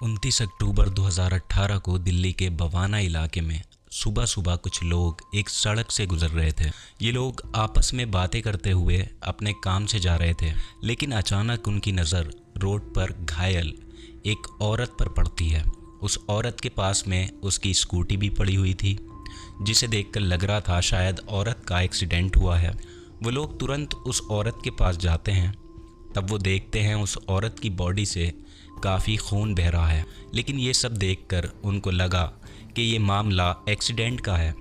29 अक्टूबर 2018 को दिल्ली के बवाना इलाके में सुबह सुबह कुछ लोग एक सड़क से गुजर रहे थे। ये लोग आपस में बातें करते हुए अपने काम से जा रहे थे, लेकिन अचानक उनकी नज़र रोड पर घायल एक औरत पर पड़ती है। उस औरत के पास में उसकी स्कूटी भी पड़ी हुई थी, जिसे देखकर लग रहा था शायद औरत का एक्सीडेंट हुआ है। वो लोग तुरंत उस औरत के पास जाते हैं। तब वो देखते हैं उस औरत की बॉडी से काफ़ी खून बह रहा है, लेकिन ये सब देखकर उनको लगा कि ये मामला एक्सीडेंट का है।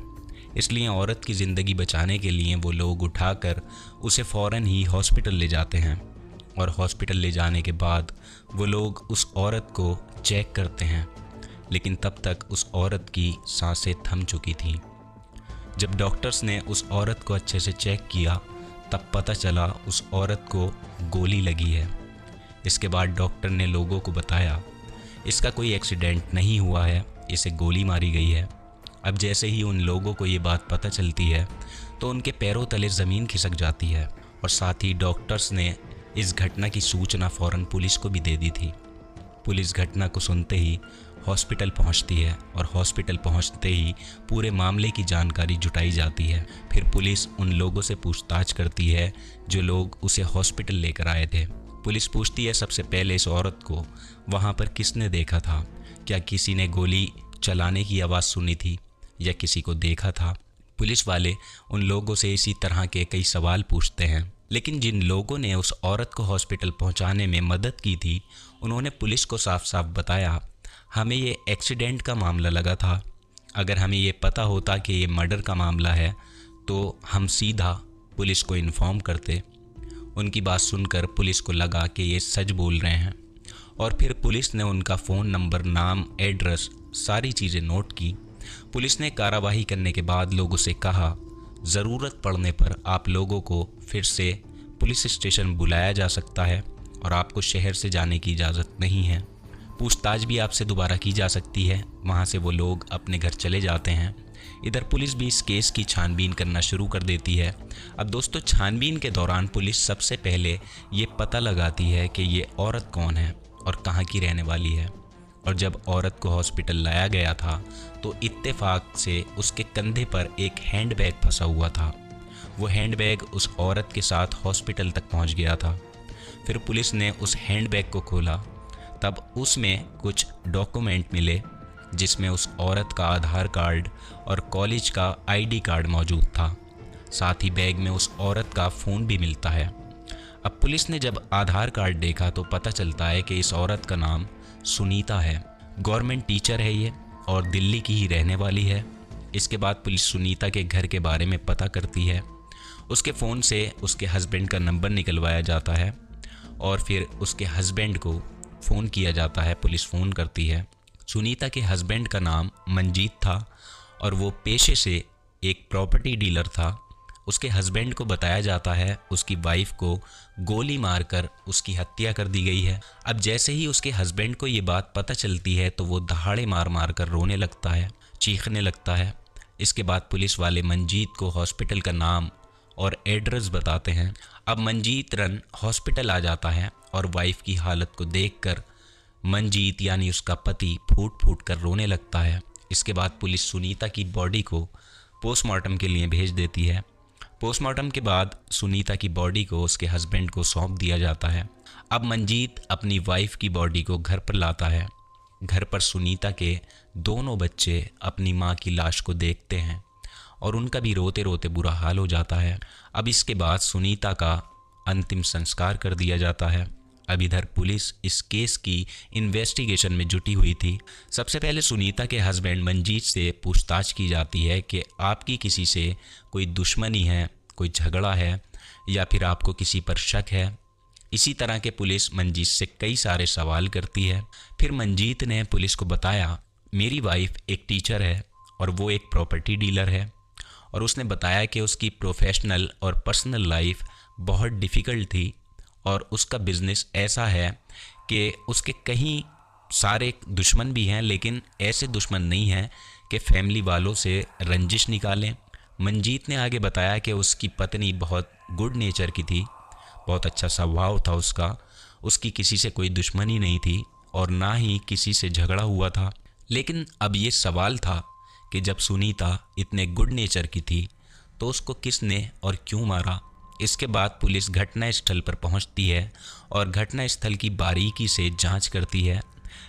इसलिए औरत की ज़िंदगी बचाने के लिए वो लोग उठाकर उसे फ़ौरन ही हॉस्पिटल ले जाते हैं। और हॉस्पिटल ले जाने के बाद वो लोग उस औरत को चेक करते हैं, लेकिन तब तक उस औरत की सांसें थम चुकी थीं। जब डॉक्टर्स ने उस औरत को अच्छे से चेक किया, तब पता चला उस औरत को गोली लगी है। इसके बाद डॉक्टर ने लोगों को बताया, इसका कोई एक्सीडेंट नहीं हुआ है, इसे गोली मारी गई है। अब जैसे ही उन लोगों को ये बात पता चलती है तो उनके पैरों तले ज़मीन खिसक जाती है। और साथ ही डॉक्टर्स ने इस घटना की सूचना फ़ौरन पुलिस को भी दे दी थी। पुलिस घटना को सुनते ही हॉस्पिटल पहुंचती है और हॉस्पिटल पहुंचते ही पूरे मामले की जानकारी जुटाई जाती है। फिर पुलिस उन लोगों से पूछताछ करती है जो लोग उसे हॉस्पिटल लेकर आए थे। पुलिस पूछती है सबसे पहले इस औरत को वहां पर किसने देखा था, क्या किसी ने गोली चलाने की आवाज़ सुनी थी या किसी को देखा था। पुलिस वाले उन लोगों से इसी तरह के कई सवाल पूछते हैं, लेकिन जिन लोगों ने उस औरत को हॉस्पिटल पहुंचाने में मदद की थी उन्होंने पुलिस को साफ साफ बताया, हमें ये एक्सीडेंट का मामला लगा था। अगर हमें ये पता होता कि ये मर्डर का मामला है तो हम सीधा पुलिस को इन्फॉर्म करते। उनकी बात सुनकर पुलिस को लगा कि ये सच बोल रहे हैं और फिर पुलिस ने उनका फ़ोन नंबर, नाम, एड्रेस, सारी चीज़ें नोट की। पुलिस ने कार्रवाई करने के बाद लोगों से कहा, ज़रूरत पड़ने पर आप लोगों को फिर से पुलिस स्टेशन बुलाया जा सकता है और आपको शहर से जाने की इजाज़त नहीं है। पूछताछ भी आपसे दोबारा की जा सकती है। वहाँ से वो लोग अपने घर चले जाते हैं। इधर पुलिस भी इस केस की छानबीन करना शुरू कर देती है। अब दोस्तों, छानबीन के दौरान पुलिस सबसे पहले ये पता लगाती है कि ये औरत कौन है और कहाँ की रहने वाली है। और जब औरत को हॉस्पिटल लाया गया था तो इत्तेफाक से उसके कंधे पर एक हैंडबैग फंसा हुआ था। वो हैंडबैग उस औरत के साथ हॉस्पिटल तक पहुंच गया था। फिर पुलिस ने उस हैंडबैग को खोला, तब उसमें कुछ डॉक्यूमेंट मिले जिसमें उस औरत का आधार कार्ड और कॉलेज का आईडी कार्ड मौजूद था। साथ ही बैग में उस औरत का फ़ोन भी मिलता है। अब पुलिस ने जब आधार कार्ड देखा तो पता चलता है कि इस औरत का नाम सुनीता है। गवर्नमेंट टीचर है ये और दिल्ली की ही रहने वाली है। इसके बाद पुलिस सुनीता के घर के बारे में पता करती है। उसके फ़ोन से उसके हस्बैंड का नंबर निकलवाया जाता है और फिर उसके हस्बैंड को फ़ोन किया जाता है। पुलिस फ़ोन करती है। सुनीता के हस्बैंड का नाम मंजीत था और वो पेशे से एक प्रॉपर्टी डीलर था। उसके हस्बैंड को बताया जाता है उसकी वाइफ को गोली मारकर उसकी हत्या कर दी गई है। अब जैसे ही उसके हस्बैंड को ये बात पता चलती है तो वो दहाड़े मार मार कर रोने लगता है, चीखने लगता है। इसके बाद पुलिस वाले मंजीत को हॉस्पिटल का नाम और एड्रेस बताते हैं। अब मंजीत रन हॉस्पिटल आ जाता है और वाइफ की हालत को देखकर मंजीत यानी उसका पति फूट फूट कर रोने लगता है। इसके बाद पुलिस सुनीता की बॉडी को पोस्टमार्टम के लिए भेज देती है। पोस्टमार्टम के बाद सुनीता की बॉडी को उसके हस्बैंड को सौंप दिया जाता है। अब मंजीत अपनी वाइफ की बॉडी को घर पर लाता है। घर पर सुनीता के दोनों बच्चे अपनी माँ की लाश को देखते हैं और उनका भी रोते रोते बुरा हाल हो जाता है। अब इसके बाद सुनीता का अंतिम संस्कार कर दिया जाता है। अब इधर पुलिस इस केस की इन्वेस्टिगेशन में जुटी हुई थी। सबसे पहले सुनीता के हस्बैंड मंजीत से पूछताछ की जाती है कि आपकी किसी से कोई दुश्मनी है, कोई झगड़ा है या फिर आपको किसी पर शक है। इसी तरह के पुलिस मंजीत से कई सारे सवाल करती है। फिर मंजीत ने पुलिस को बताया, मेरी वाइफ एक टीचर है और वो एक प्रॉपर्टी डीलर है। और उसने बताया कि उसकी प्रोफेशनल और पर्सनल लाइफ बहुत डिफ़िकल्ट थी और उसका बिज़नेस ऐसा है कि उसके कहीं सारे दुश्मन भी हैं, लेकिन ऐसे दुश्मन नहीं हैं कि फैमिली वालों से रंजिश निकालें। मंजीत ने आगे बताया कि उसकी पत्नी बहुत गुड नेचर की थी, बहुत अच्छा स्वभाव था उसका, उसकी किसी से कोई दुश्मनी नहीं थी और ना ही किसी से झगड़ा हुआ था। लेकिन अब ये सवाल था कि जब सुनीता इतने गुड नेचर की थी तो उसको किसने और क्यों मारा। इसके बाद पुलिस घटना स्थल पर पहुंचती है और घटना स्थल की बारीकी से जांच करती है,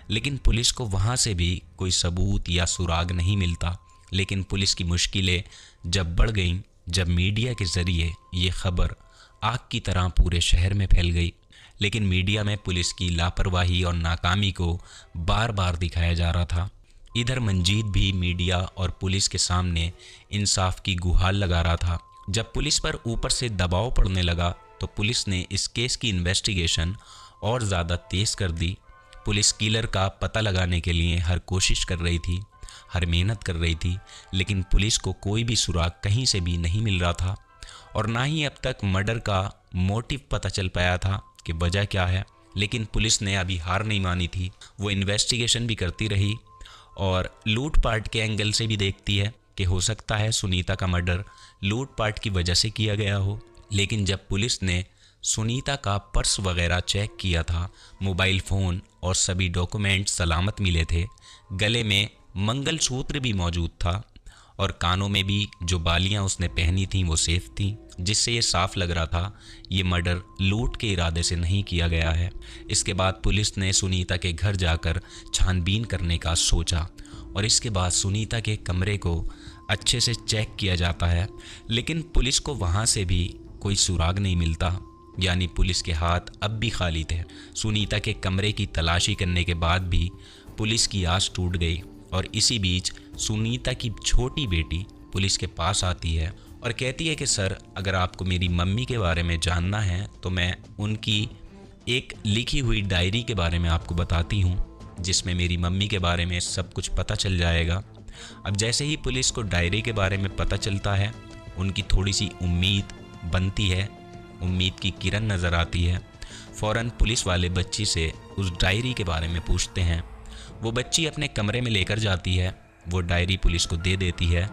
लेकिन पुलिस को वहां से भी कोई सबूत या सुराग नहीं मिलता। लेकिन पुलिस की मुश्किलें जब बढ़ गईं, जब मीडिया के ज़रिए ये खबर आग की तरह पूरे शहर में फैल गई। लेकिन मीडिया में पुलिस की लापरवाही और नाकामी को बार बार दिखाया जा रहा था। इधर मंजीत भी मीडिया और पुलिस के सामने इंसाफ की गुहार लगा रहा था। जब पुलिस पर ऊपर से दबाव पड़ने लगा तो पुलिस ने इस केस की इन्वेस्टिगेशन और ज़्यादा तेज़ कर दी। पुलिस किलर का पता लगाने के लिए हर कोशिश कर रही थी, हर मेहनत कर रही थी, लेकिन पुलिस को कोई भी सुराग कहीं से भी नहीं मिल रहा था और ना ही अब तक मर्डर का मोटिव पता चल पाया था कि वजह क्या है। लेकिन पुलिस ने अभी हार नहीं मानी थी। वो इन्वेस्टिगेशन भी करती रही और लूटपाट के एंगल से भी देखती है कि हो सकता है सुनीता का मर्डर लूटपाट की वजह से किया गया हो। लेकिन जब पुलिस ने सुनीता का पर्स वगैरह चेक किया था, मोबाइल फ़ोन और सभी डॉक्यूमेंट सलामत मिले थे, गले में मंगलसूत्र भी मौजूद था और कानों में भी जो बालियां उसने पहनी थीं वो सेफ थीं, जिससे ये साफ लग रहा था ये मर्डर लूट के इरादे से नहीं किया गया है। इसके बाद पुलिस ने सुनीता के घर जाकर छानबीन करने का सोचा और इसके बाद सुनीता के कमरे को अच्छे से चेक किया जाता है, लेकिन पुलिस को वहाँ से भी कोई सुराग नहीं मिलता, यानी पुलिस के हाथ अब भी खाली थे। सुनीता के कमरे की तलाशी करने के बाद भी पुलिस की आस टूट गई और इसी बीच सुनीता की छोटी बेटी पुलिस के पास आती है और कहती है कि सर, अगर आपको मेरी मम्मी के बारे में जानना है तो मैं उनकी एक लिखी हुई डायरी के बारे में आपको बताती हूँ, जिसमें मेरी मम्मी के बारे में सब कुछ पता चल जाएगा। अब जैसे ही पुलिस को डायरी के बारे में पता चलता है, उनकी थोड़ी सी उम्मीद बनती है, उम्मीद की किरण नज़र आती है। फ़ौरन पुलिस वाले बच्ची से उस डायरी के बारे में पूछते हैं। वो बच्ची अपने कमरे में लेकर जाती है, वो डायरी पुलिस को दे देती है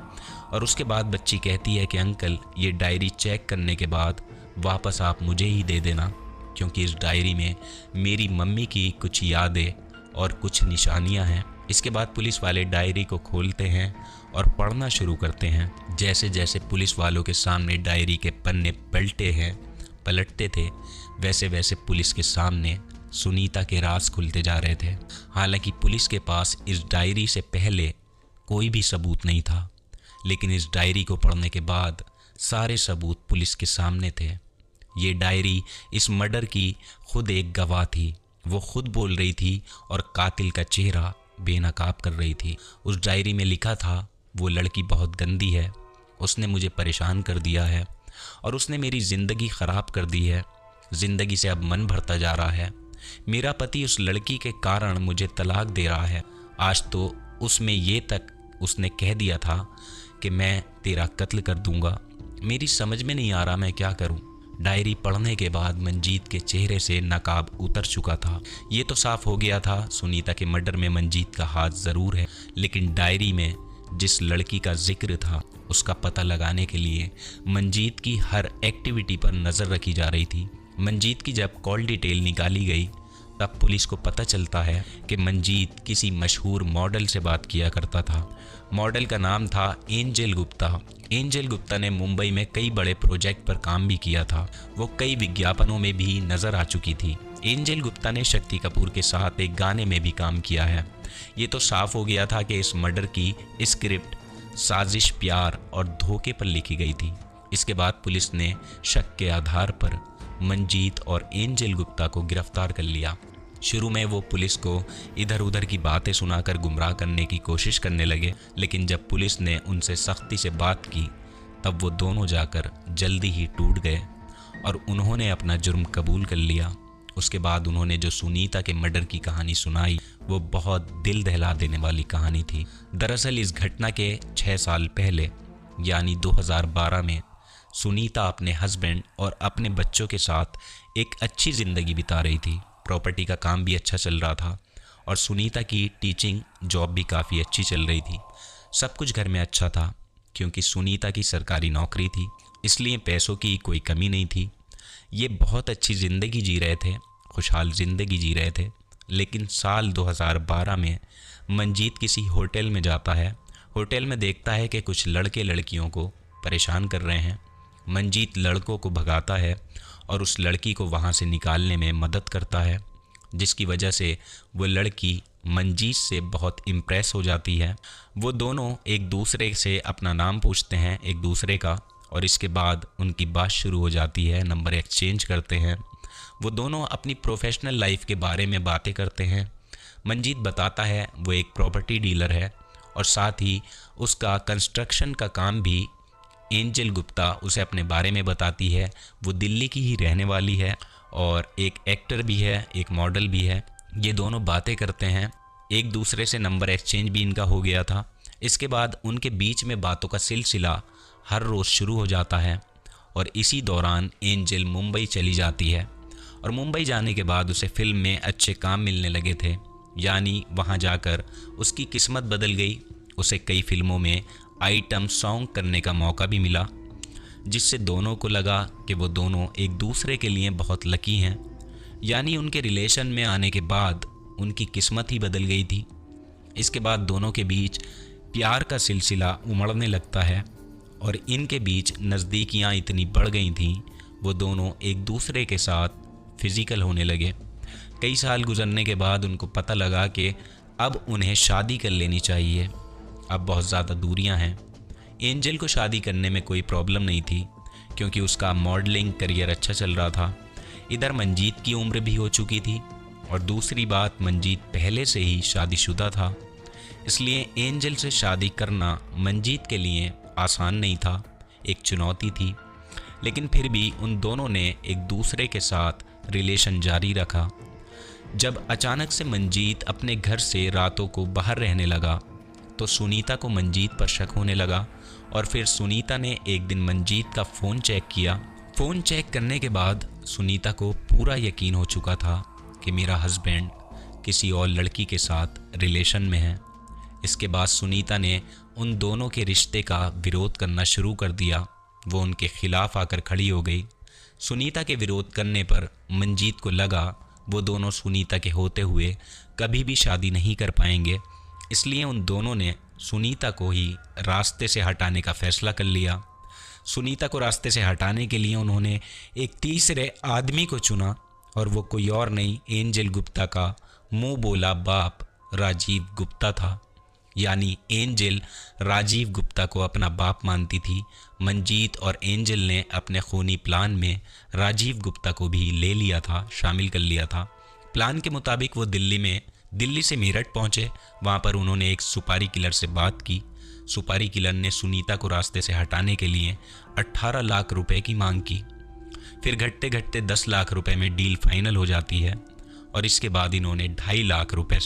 और उसके बाद बच्ची कहती है कि अंकल, ये डायरी चेक करने के बाद वापस आप मुझे ही दे देना, क्योंकि इस डायरी में मेरी मम्मी की कुछ यादें और कुछ निशानियां हैं। इसके बाद पुलिस वाले डायरी को खोलते हैं और पढ़ना शुरू करते हैं। जैसे जैसे पुलिस वालों के सामने डायरी के पन्ने पलटते थे, वैसे वैसे पुलिस के सामने सुनीता के राज खुलते जा रहे थे। हालांकि पुलिस के पास इस डायरी से पहले कोई भी सबूत नहीं था, लेकिन इस डायरी को पढ़ने के बाद सारे सबूत पुलिस के सामने थे। ये डायरी इस मर्डर की खुद एक गवाह थी। वो खुद बोल रही थी और कातिल का चेहरा बेनकाब कर रही थी। उस डायरी में लिखा था, वो लड़की बहुत गंदी है, उसने मुझे परेशान कर दिया है और उसने मेरी ज़िंदगी ख़राब कर दी है। ज़िंदगी से अब मन भरता जा रहा है। मेरा पति उस लड़की के कारण मुझे तलाक दे रहा है। आज तो उसमें ये तक उसने कह दिया था कि मैं तेरा कत्ल कर दूंगा। मेरी समझ में नहीं आ रहा मैं क्या करूं। डायरी पढ़ने के बाद मंजीत के चेहरे से नकाब उतर चुका था। ये तो साफ हो गया था सुनीता के मर्डर में मंजीत का हाथ ज़रूर है, लेकिन डायरी में जिस लड़की का जिक्र था उसका पता लगाने के लिए मंजीत की हर एक्टिविटी पर नज़र रखी जा रही थी। मंजीत की जब कॉल डिटेल निकाली गई तब पुलिस को पता चलता है कि मंजीत किसी मशहूर मॉडल से बात किया करता था। मॉडल का नाम था एंजल गुप्ता। एंजल गुप्ता ने मुंबई में कई बड़े प्रोजेक्ट पर काम भी किया था। वो कई विज्ञापनों में भी नज़र आ चुकी थी। एंजल गुप्ता ने शक्ति कपूर के साथ एक गाने में भी काम किया है। ये तो साफ हो गया था कि इस मर्डर की स्क्रिप्ट साजिश, प्यार और धोखे पर लिखी गई थी। इसके बाद पुलिस ने शक के आधार पर मंजीत और एंजल गुप्ता को गिरफ्तार कर लिया। शुरू में वो पुलिस को इधर उधर की बातें सुनाकर गुमराह करने की कोशिश करने लगे, लेकिन जब पुलिस ने उनसे सख्ती से बात की तब वो दोनों जाकर जल्दी ही टूट गए और उन्होंने अपना जुर्म कबूल कर लिया। उसके बाद उन्होंने जो सुनीता के मर्डर की कहानी सुनाई वो बहुत दिल दहला देने वाली कहानी थी। दरअसल इस घटना के 6 साल पहले यानी 2012 में सुनीता अपने हस्बैंड और अपने बच्चों के साथ एक अच्छी ज़िंदगी बिता रही थी। प्रॉपर्टी का काम भी अच्छा चल रहा था और सुनीता की टीचिंग जॉब भी काफ़ी अच्छी चल रही थी। सब कुछ घर में अच्छा था क्योंकि सुनीता की सरकारी नौकरी थी, इसलिए पैसों की कोई कमी नहीं थी। ये बहुत अच्छी ज़िंदगी जी रहे थे, खुशहाल ज़िंदगी जी रहे थे। लेकिन साल 2012 में मंजीत किसी होटल में जाता है। होटल में देखता है कि कुछ लड़के लड़कियों को परेशान कर रहे हैं। मंजीत लड़कों को भगाता है और उस लड़की को वहाँ से निकालने में मदद करता है, जिसकी वजह से वो लड़की मंजीत से बहुत इम्प्रेस हो जाती है। वो दोनों एक दूसरे से अपना नाम पूछते हैं एक दूसरे का, और इसके बाद उनकी बात शुरू हो जाती है, नंबर एक्सचेंज करते हैं। वो दोनों अपनी प्रोफेशनल लाइफ के बारे में बातें करते हैं। मंजीत बताता है वो एक प्रॉपर्टी डीलर है और साथ ही उसका कंस्ट्रक्शन का काम भी। एंजल गुप्ता उसे अपने बारे में बताती है, वो दिल्ली की ही रहने वाली है और एक एक्टर भी है, एक मॉडल भी है। ये दोनों बातें करते हैं, एक दूसरे से नंबर एक्सचेंज भी इनका हो गया था। इसके बाद उनके बीच में बातों का सिलसिला हर रोज़ शुरू हो जाता है और इसी दौरान एंजल मुंबई चली जाती है और मुंबई जाने के बाद उसे फिल्म में अच्छे काम मिलने लगे थे, यानी वहाँ जाकर उसकी किस्मत बदल गई। उसे कई फिल्मों में आइटम सॉन्ग करने का मौका भी मिला, जिससे दोनों को लगा कि वो दोनों एक दूसरे के लिए बहुत लकी हैं, यानी उनके रिलेशन में आने के बाद उनकी किस्मत ही बदल गई थी। इसके बाद दोनों के बीच प्यार का सिलसिला उमड़ने लगता है और इनके बीच नज़दीकियाँ इतनी बढ़ गई थीं, वो दोनों एक दूसरे के साथ फिज़िकल होने लगे। कई साल गुजरने के बाद उनको पता लगा कि अब उन्हें शादी कर लेनी चाहिए, अब बहुत ज़्यादा दूरियां हैं। एंजल को शादी करने में कोई प्रॉब्लम नहीं थी क्योंकि उसका मॉडलिंग करियर अच्छा चल रहा था। इधर मंजीत की उम्र भी हो चुकी थी और दूसरी बात, मंजीत पहले से ही शादीशुदा था, इसलिए एंजल से शादी करना मंजीत के लिए आसान नहीं था, एक चुनौती थी। लेकिन फिर भी उन दोनों ने एक दूसरे के साथ रिलेशन जारी रखा। जब अचानक से मंजीत अपने घर से रातों को बाहर रहने लगा तो सुनीता को मंजीत पर शक होने लगा और फिर सुनीता ने एक दिन मंजीत का फ़ोन चेक किया। फ़ोन चेक करने के बाद सुनीता को पूरा यकीन हो चुका था कि मेरा हस्बैंड किसी और लड़की के साथ रिलेशन में है। इसके बाद सुनीता ने उन दोनों के रिश्ते का विरोध करना शुरू कर दिया। वो उनके खिलाफ आकर खड़ी हो गई। सुनीता के विरोध करने पर मंजीत को लगा वो दोनों सुनीता के होते हुए कभी भी शादी नहीं कर पाएंगे, इसलिए उन दोनों ने सुनीता को ही रास्ते से हटाने का फैसला कर लिया। सुनीता को रास्ते से हटाने के लिए उन्होंने एक तीसरे आदमी को चुना और वो कोई और नहीं, एंजल गुप्ता का मुंह बोला बाप राजीव गुप्ता था। यानी एंजल राजीव गुप्ता को अपना बाप मानती थी। मंजीत और एंजल ने अपने खूनी प्लान में राजीव गुप्ता को भी ले लिया था, शामिल कर लिया था। प्लान के मुताबिक वो दिल्ली से मेरठ पहुंचे। वहां पर उन्होंने एक सुपारी किलर से बात की। सुपारी किलर ने सुनीता को रास्ते से हटाने के लिए 18 लाख रुपए की मांग की। फिर घटते घटते 10 लाख रुपए में डील फाइनल हो जाती है और इसके बाद इन्होंने 2.5 लाख रुपए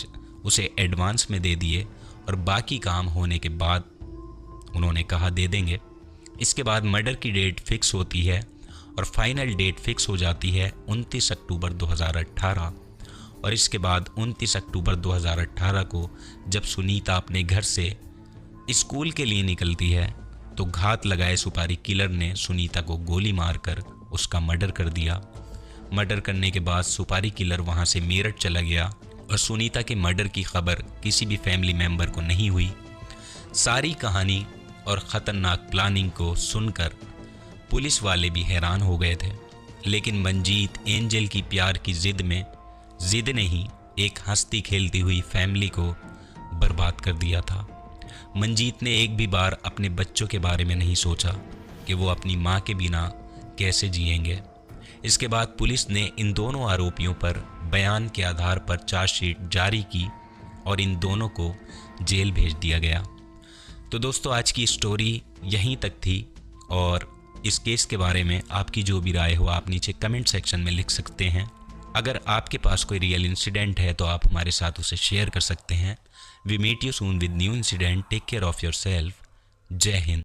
उसे एडवांस में दे दिए और बाकी काम होने के बाद उन्होंने कहा दे देंगे। इसके बाद मर्डर की डेट फिक्स होती है और फाइनल डेट फिक्स हो जाती है 29 अक्टूबर 2018। और इसके बाद 29 अक्टूबर 2018 को जब सुनीता अपने घर से स्कूल के लिए निकलती है तो घात लगाए सुपारी किलर ने सुनीता को गोली मारकर उसका मर्डर कर दिया। मर्डर करने के बाद सुपारी किलर वहां से मेरठ चला गया और सुनीता के मर्डर की खबर किसी भी फैमिली मेंबर को नहीं हुई। सारी कहानी और ख़तरनाक प्लानिंग को सुनकर पुलिस वाले भी हैरान हो गए थे, लेकिन मंजीत एंजल की प्यार की जिद ने ही एक हंसती खेलती हुई फैमिली को बर्बाद कर दिया था। मंजीत ने एक भी बार अपने बच्चों के बारे में नहीं सोचा कि वो अपनी माँ के बिना कैसे जिएंगे। इसके बाद पुलिस ने इन दोनों आरोपियों पर बयान के आधार पर चार्जशीट जारी की और इन दोनों को जेल भेज दिया गया। तो दोस्तों, आज की स्टोरी यहीं तक थी और इस केस के बारे में आपकी जो भी राय हो आप नीचे कमेंट सेक्शन में लिख सकते हैं। अगर आपके पास कोई रियल इंसिडेंट है तो आप हमारे साथ उसे शेयर कर सकते हैं। We meet you soon with new incident. Take care of yourself. जय हिंद।